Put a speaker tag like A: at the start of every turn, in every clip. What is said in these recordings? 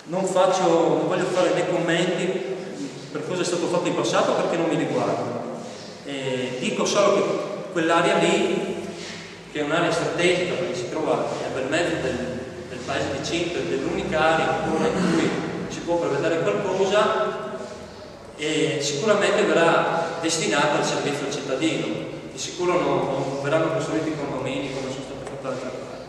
A: non voglio fare dei commenti per cosa è stato fatto in passato perché non mi riguarda. Dico solo che quell'area lì, che è un'area strategica perché si trova a bel mezzo del paese di Cinto, è dell'unica area ancora in cui si può prevedere qualcosa, e sicuramente verrà destinata al servizio al cittadino. Di sicuro non verranno costruiti condomini come sono stati fatti altre parti.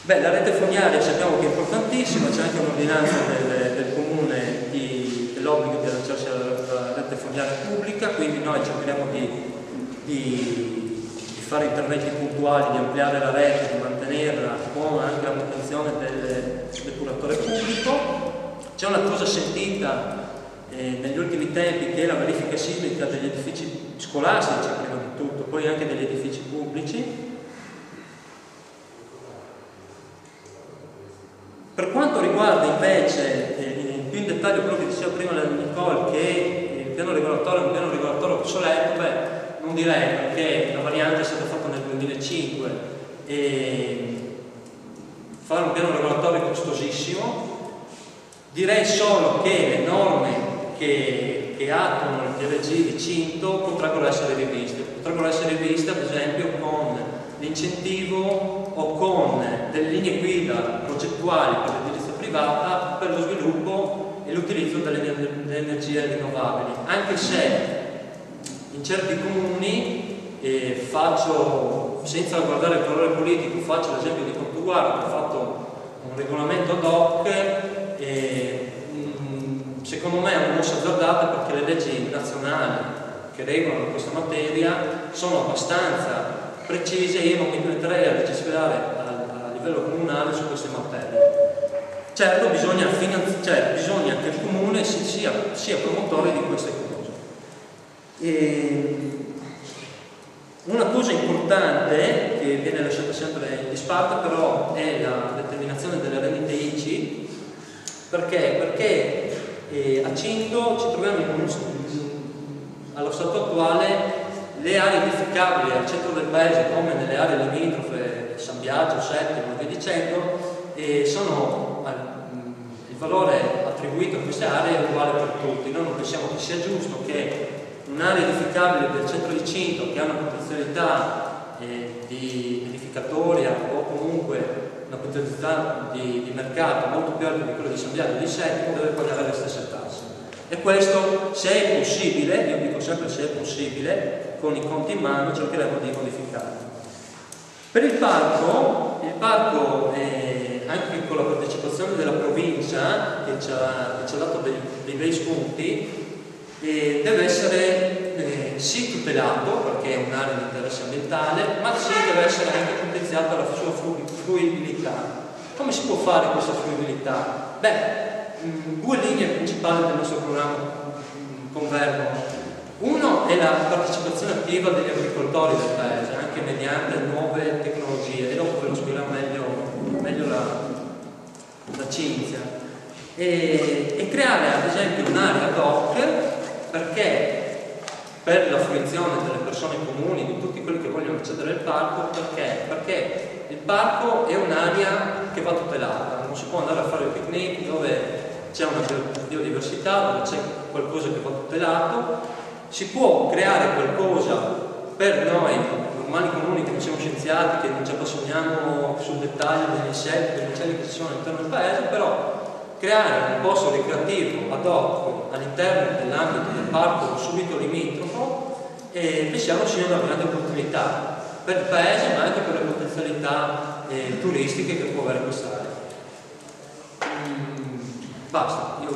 A: Beh, la rete fognaria sappiamo che è importantissima, c'è anche un'ordinanza del comune dell'obbligo di allacciarsi alla rete fognaria pubblica, quindi noi cercheremo di fare interventi puntuali, di ampliare la rete, di mantenerla con anche la manutenzione del depuratore pubblico. C'è una cosa sentita negli ultimi tempi che è la verifica sismica degli edifici scolastici, prima di tutto, poi anche degli edifici pubblici. Per quanto riguarda invece più in dettaglio quello che diceva prima la Nicole, che il piano regolatorio è un piano regolatorio obsoleto, non direi, perché la variante è stata fatta nel 2005 e fare un piano regolatorio è costosissimo. Direi solo che le norme che attuano il DLG di Cinto potrebbero essere riviste ad esempio con l'incentivo o con delle linee guida progettuali per l'edilizia privata per lo sviluppo e l'utilizzo delle energie rinnovabili, anche se in certi comuni, faccio, senza guardare il colore politico, faccio l'esempio di Portugallo che ha fatto un regolamento ad hoc, secondo me è un mossa azzardata perché le leggi nazionali che regolano questa materia sono abbastanza precise e io non mi metterei a legiferare a livello comunale su queste materie. Certo, bisogna che il comune sia promotore di queste cose. Una cosa importante che viene lasciata sempre in disparte però è la determinazione delle rendite ICI. Perché a Cinto ci troviamo allo stato attuale le aree edificabili al centro del paese come nelle aree limitrofe, San Biagio, Settimo e via dicendo, il valore attribuito a queste aree è uguale per tutti. Noi non pensiamo che sia giusto che un'area edificabile del centro di Cinto che ha una potenzialità di edificatoria o comunque una potenzialità di mercato molto più alta di quella di San Biagio e di Settimo deve pagare le stesse tasse. E questo, se è possibile, io dico sempre se è possibile, con i conti in mano cercheremo di modificarlo. Per il parco anche con la partecipazione della provincia che ci ha dato dei bei spunti, deve essere sì tutelato perché è un'area di interesse ambientale, ma sì deve essere anche potenziata la sua fruibilità. Come si può fare questa fruibilità? Due linee principali del nostro programma convergono. Uno è la partecipazione attiva degli agricoltori del paese, anche mediante nuove tecnologie, e dopo ve lo spiegherà meglio la Cinzia. E creare ad esempio un'area ad hoc perché per la fruizione delle persone comuni, di tutti quelli che vogliono accedere al parco, perché il parco è un'area che va tutelata, non si può andare a fare il picnic dove c'è una biodiversità, dove c'è qualcosa che va tutelato. Si può creare qualcosa per noi normali comuni che non siamo scienziati, che non ci appassioniamo sul dettaglio degli insetti, degli uccelli che ci sono all'interno del paese, però creare un posto ricreativo ad hoc all'interno dell'ambito del parco subito limitrofo, pensiamo sia una grande opportunità per il paese ma anche per le potenzialità turistiche che può avere quest'area. Basta, io